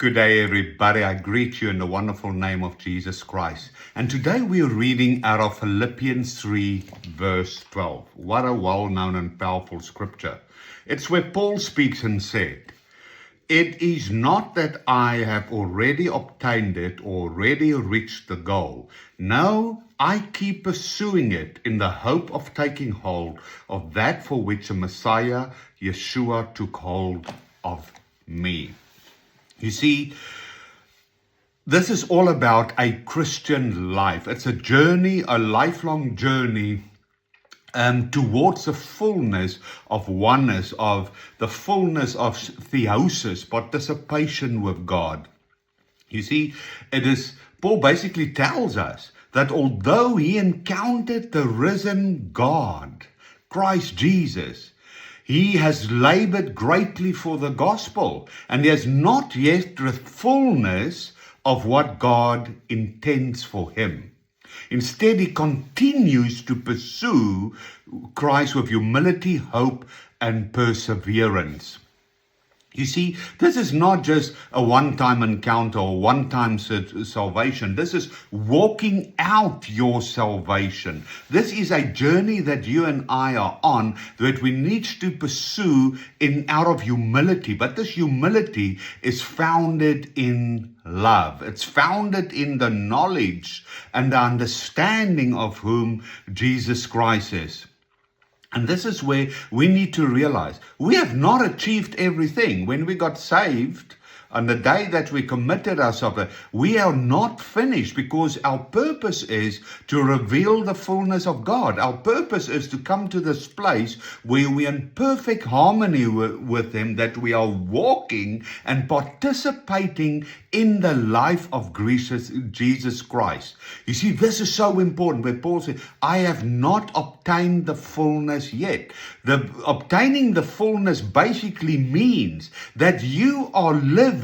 Good day, everybody. I greet you in the wonderful name of Jesus Christ. And today we are reading out of Philippians 3, verse 12. What a well-known and powerful scripture. It's where Paul speaks and said, "It is not that I have already obtained it or already reached the goal. No, I keep pursuing it in the hope of taking hold of that for which the Messiah, Yeshua, took hold of me." You see, this is all about a Christian life. It's a journey, a lifelong journey towards the fullness of oneness, of the fullness of theosis, participation with God. You see, Paul basically tells us that although he encountered the risen God, Christ Jesus, he has labored greatly for the gospel, and he has not yet the fullness of what God intends for him. Instead, he continues to pursue Christ with humility, hope, and perseverance. You see, this is not just a one-time encounter or one-time salvation. This is walking out your salvation. This is a journey that you and I are on that we need to pursue out of humility. But this humility is founded in love. It's founded in the knowledge and the understanding of whom Jesus Christ is. And this is where we need to realize we have not achieved everything. When we got saved, on the day that we committed ourselves, we are not finished, because our purpose is to reveal the fullness of God. Our purpose is to come to this place where we are in perfect harmony with Him, that we are walking and participating in the life of Jesus Christ. You see, this is so important, where Paul said, I have not obtained the fullness yet. Obtaining the fullness basically means that you are living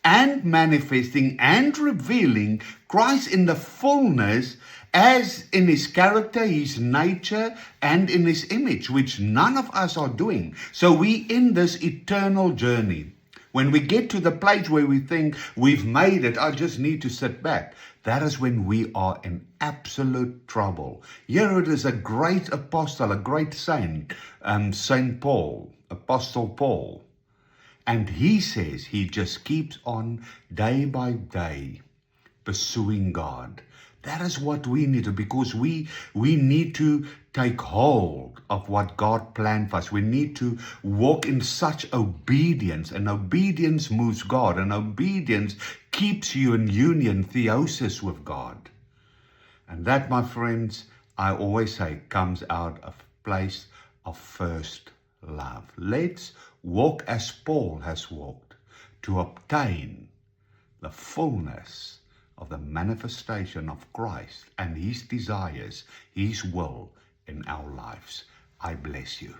and manifesting and revealing Christ in the fullness, as in His character, His nature, and in His image, which none of us are doing. So we in this eternal journey. When we get to the place where we think we've made it, I just need to sit back, that is when we are in absolute trouble. Here it is a great apostle, a great saint, Saint Paul, Apostle Paul. And he says he just keeps on day by day pursuing God. That is what we need to, because we need to take hold of what God planned for us. We need to walk in such obedience, and obedience moves God, and obedience keeps you in union, theosis with God. And that, my friends, I always say, comes out of a place of first love. Let's walk as Paul has walked, to obtain the fullness of the manifestation of Christ and His desires, His will in our lives. I bless you.